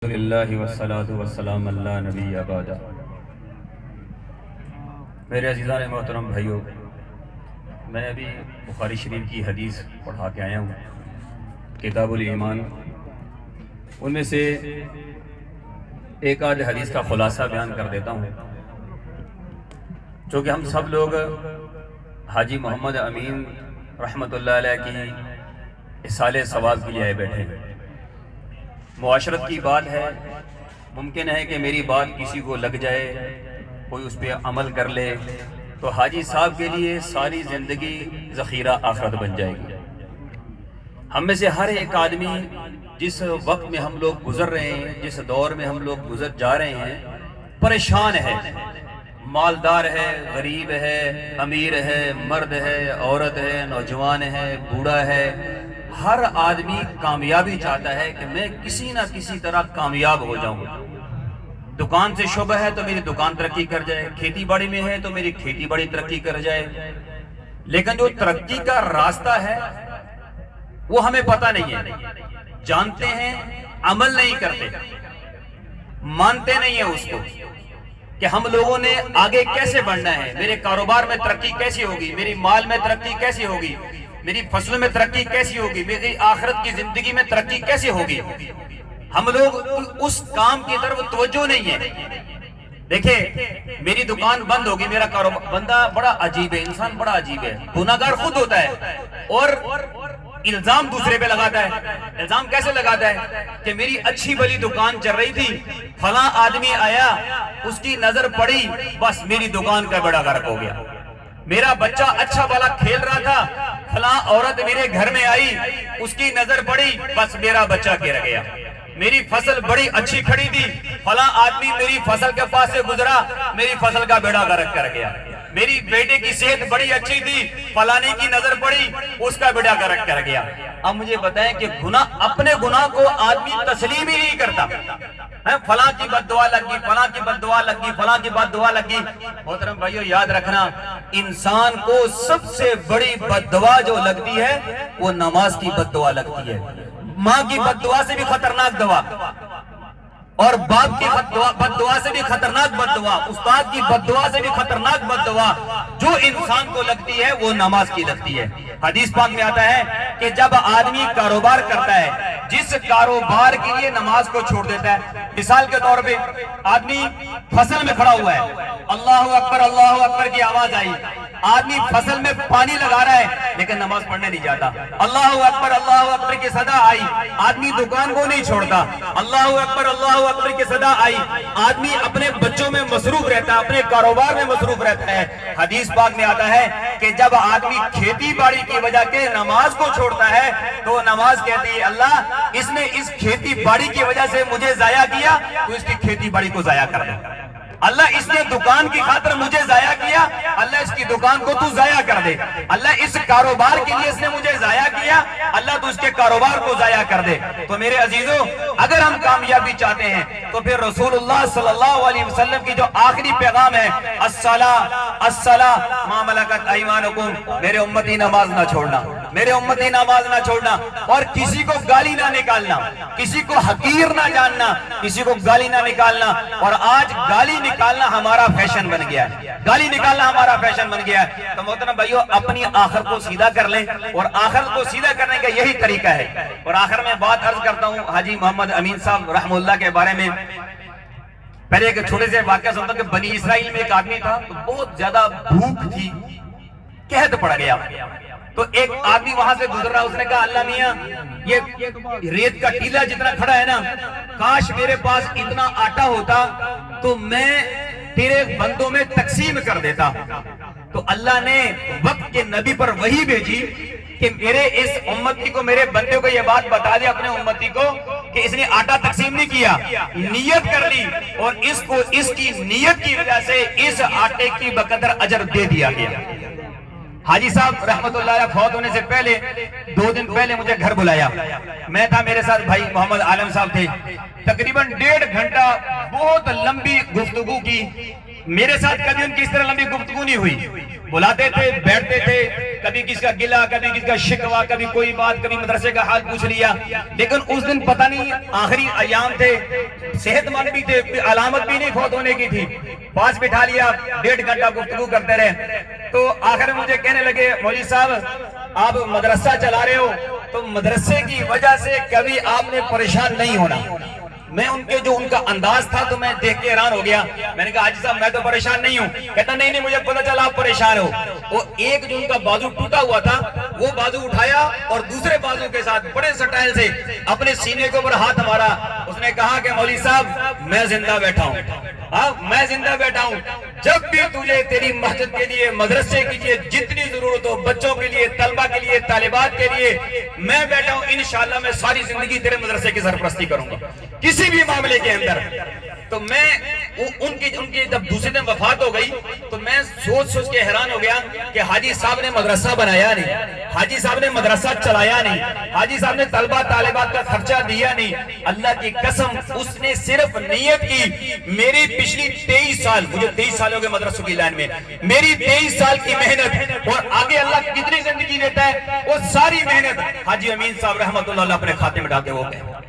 الحمدللہ والصلاة والسلام اللہ نبی بعد۔ میرے عزیزان محترم بھائیوں، میں ابھی بخاری شریف کی حدیث پڑھا کے آیا ہوں، کتاب الایمان۔ ان میں سے ایک آدھ حدیث کا خلاصہ بیان کر دیتا ہوں، چونکہ ہم سب لوگ حاجی محمد امین رحمۃ اللہ علیہ کی اصالِ ثواب کے لیے آئے بیٹھے ہیں۔ معاشرت کی بات ہے، ممکن ہے کہ میری بات کسی کو لگ جائے، کوئی اس پہ عمل کر لے، تو حاجی صاحب کے لیے ساری زندگی ذخیرہ آخرت بن جائے گی۔ ہم میں سے ہر ایک آدمی جس وقت میں ہم لوگ گزر رہے ہیں، جس دور میں ہم لوگ گزر جا رہے ہیں، پریشان ہے، مالدار ہے، غریب ہے، امیر ہے، مرد ہے، عورت ہے، نوجوان ہے، بوڑھا ہے، ہر آدمی کامیابی چاہتا ہے کہ میں کسی نہ کسی طرح کامیاب ہو جاؤں۔ دکان سے شعبہ ہے تو میری دکان ترقی کر جائے، کھیتی باڑی میں ہے تو میری کھیتی باڑی ترقی کر جائے، لیکن جو ترقی کا راستہ ہے وہ ہمیں پتہ نہیں ہے، جانتے ہیں، عمل نہیں کرتے، مانتے نہیں ہیں اس کو کہ ہم لوگوں نے آگے کیسے بڑھنا ہے، میرے کاروبار میں ترقی کیسی ہوگی، میری مال میں ترقی کیسی ہوگی، میری فصل میں ترقی کیسی ہوگی، میری آخرت کی زندگی میں ترقی کیسی ہوگی۔ ہم لوگ اس کام کی طرف توجہ نہیں ہے۔ دیکھیں، میری دکان بند ہوگی، میرا کاروبار، بندہ بڑا عجیب ہے، انسان بڑا عجیب ہے، گناہگار خود ہوتا ہے اور الزام دوسرے پہ لگاتا ہے۔ الزام کیسے لگاتا ہے کہ میری اچھی بلی دکان چل رہی تھی، فلاں آدمی آیا، اس کی نظر پڑی، بس میری دکان کا بڑا غرق ہو گیا۔ میرا بچہ اچھا والا کھیل رہا تھا، فلاں عورت میرے گھر میں آئی، اس کی نظر پڑی، بس میرا بچہ گر گیا۔ میری فصل بڑی اچھی کھڑی تھی، فلاں آدمی میری فصل کے پاس سے گزرا، میری فصل کا بیڑا غرق کر گیا۔ میری بیٹے کی صحت بڑی اچھی تھی، فلانے کی نظر پڑی، اس کا بیڑا غرق کر گیا۔ اب مجھے بتائیں کہ اپنے گناہ کو آدمی تسلیم ہی نہیں کرتا، فلاں کی بد دعا لگ گئی، فلاں کی بد دعا لگ گئی، فلاں کی بد دعا لگ گئی۔ محترم بھائیو، یاد رکھنا، انسان کو سب سے بڑی بد دعا جو لگتی ہے وہ نماز کی بد دعا لگتی ہے۔ ماں کی بد دعا سے بھی خطرناک دعا، اور باپ کی بد دعا سے بھی خطرناک بد دعا، استاد کی بد دعا سے بھی خطرناک بد دعا جو انسان کو لگتی ہے وہ نماز کی لگتی ہے۔ حدیث پاک میں آتا ہے کہ جب آدمی کاروبار کرتا ہے، جس کاروبار کے لیے نماز کو چھوڑ دیتا ہے، مثال کے طور پہ آدمی فصل میں کھڑا ہوا ہے، اللہ اکبر کی آواز آئی، آدمی فصل میں پانی لگا رہا ہے لیکن نماز پڑھنے نہیں جاتا، اللہ اکبر کی صدا آئی، آدمی دکان کو نہیں چھوڑتا، اللہ اکبر کی صدا آئی، آدمی اپنے بچوں میں مصروف رہتا ہے، اپنے کاروبار میں مصروف رہتا ہے۔ حدیث پاک میں آتا ہے کہ جب آدمی کھیتی باڑی کی وجہ کے نماز کو چھوڑتا ہے تو نماز کہتی ہے، اللہ اس نے اس کھیتی باڑی کی وجہ سے مجھے ضائع کیا، تو اس کی کھیتی باڑی کو ضائع کر دے۔ اللہ اس نے دکان کی خاطر مجھے ضائع کیا، اللہ اس کی دکان کو تو ضائع کر دے۔ اللہ اس کاروبار کے لیے اس نے مجھے ضائع کیا، اللہ تو اس کے کاروبار کو ضائع کر دے۔ تو میرے عزیزوں، اگر ہم کامیابی چاہتے ہیں تو پھر رسول اللہ صلی اللہ علیہ وسلم کی جو آخری پیغام ہے، الصلاۃ ما ملکت ایمانکم، میرے امتی نماز نہ چھوڑنا، میرے امتی نماز نہ چھوڑنا، اور کسی کو گالی نہ نکالنا، کسی کو حقیر نہ جاننا، کسی کو گالی نہ نکالنا۔ اور آج گالی نکالنا ہمارا فیشن بن گیا ہے، گالی نکالنا ہمارا فیشن بن گیا ہے۔ تو محترم بھائیو، اپنی آخر کو سیدھا کر لیں، اور آخر کو سیدھا کرنے کا یہی طریقہ ہے۔ اور آخر میں بات عرض کرتا ہوں حاجی محمد امین صاحب رحمہ اللہ کے بارے میں۔ پہلے ایک چھوٹے سے واقعہ سنتا ہوں کہ بنی اسرائیل میں ایک آدمی تھا، تو بہت زیادہ بھوک تھی، قحط پڑ گیا، تو ایک آدمی وہاں سے گزر رہا، اس نے کہا، اللہ میاں، یہ ریت کا ٹیلا جتنا کھڑا ہے نا، کاش میرے پاس اتنا آٹا ہوتا تو میں تیرے بندوں میں تقسیم کر دیتا۔ تو اللہ نے وقت کے نبی پر وحی بھیجی کہ میرے اس امتی کو، میرے بندے کو یہ بات بتا دے اپنے امتی کو کہ اس نے آٹا تقسیم نہیں کیا، نیت کر لی، اور اس کو اس کی نیت کی وجہ سے اس آٹے کی بقدر اجر دے دیا گیا۔ حاجی صاحب رحمت اللہ علیہ فوت ہونے سے پہلے 2 دن پہلے مجھے گھر بلایا، میں تھا، میرے ساتھ بھائی محمد عالم صاحب تھے، تقریباً 1.5 گھنٹہ بہت لمبی گفتگو کی۔ میرے ساتھ کبھی ان کی اس طرح لمبی گفتگو نہیں ہوئی۔ بلاتے تھے، بیٹھتے تھے، کبھی کس کا گلہ، کبھی کس کا شکوہ، کبھی کوئی بات، کبھی مدرسے کا حال پوچھ لیا. لیکن اس دن پتہ نہیں آخری ایام تھے، صحت مند بھی تھے، علامت بھی نہیں فوت ہونے کی تھی. پاس بٹھا لیا، 1.5 گھنٹہ گفتگو کرتے رہے. تو آخر مجھے کہنے لگے مولوی صاحب آپ مدرسہ چلا رہے ہو تو مدرسے کی وجہ سے کبھی آپ نے پریشان نہیں ہونا. میں ان کا انداز تھا تو میں دیکھ کے حیران ہو گیا. میں نے کہا حاجی صاحب میں تو پریشان نہیں ہوں. کہتا نہیں مجھے پتہ چلا آپ پریشان ہو. وہ ایک جو ان کا بازو ٹوٹا ہوا تھا وہ بازو اٹھایا اور دوسرے بازو کے ساتھ بڑے سٹائل سے اپنے سینے کے اوپر ہاتھ مارا. اس نے کہا کہ مولوی صاحب میں زندہ بیٹھا ہوں، میں زندہ بیٹھا ہوں. جب بھی تجھے تیری مسجد کے لیے، مدرسے کے لیے جتنی ضرورت ہو، بچوں کے لیے، طلبہ کے لیے، طالبات کے لیے، میں بیٹھا ہوں. انشاءاللہ میں ساری زندگی تیرے مدرسے کی سرپرستی کروں گا کسی بھی معاملے کے اندر. تو میں ان کی جب دوسرے دن وفات ہو گئی تو میں سوچ کے حیران ہو گیا کہ حاجی صاحب نے مدرسہ بنایا نہیں، حاجی صاحب نے مدرسہ چلایا نہیں، حاجی صاحب نے طلبہ طالبات کا خرچہ دیا نہیں. اللہ کی قسم اس نے صرف نیت کی. میری پچھلی 23 سال، مجھے 23 سال ہو گئے مدرسوں کی لائن میں، میری 23 سال کی محنت اور آگے اللہ کتنی زندگی دیتا ہے وہ ساری محنت حاجی امین صاحب رحمت اللہ اپنے کھاتے میں ڈال کے ہو گئے.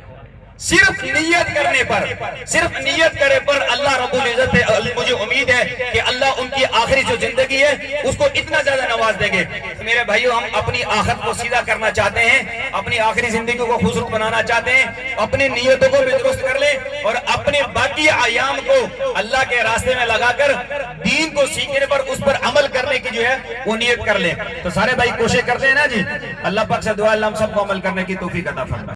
صرف نیت کرنے پر، صرف نیت کرے پر اللہ رب العزت مجھے امید ہے کہ اللہ ان کی آخری جو زندگی ہے اس کو اتنا زیادہ نواز دیں گے. میرے بھائیو ہم اپنی آخرت کو سیدھا کرنا چاہتے ہیں، اپنی آخری زندگی کو خوبصورت بنانا چاہتے ہیں، اپنی نیتوں کو بھی درست کر لیں اور اپنے باقی ایام کو اللہ کے راستے میں لگا کر دین کو سیکھنے پر، اس پر عمل کرنے کی جو ہے وہ نیت کر لیں. تو سارے بھائی کوشش کرتے ہیں نا جی. اللہ پاک سے دعا اللہ ہم سب کو عمل کرنے کی توفیق عطا فرمائے.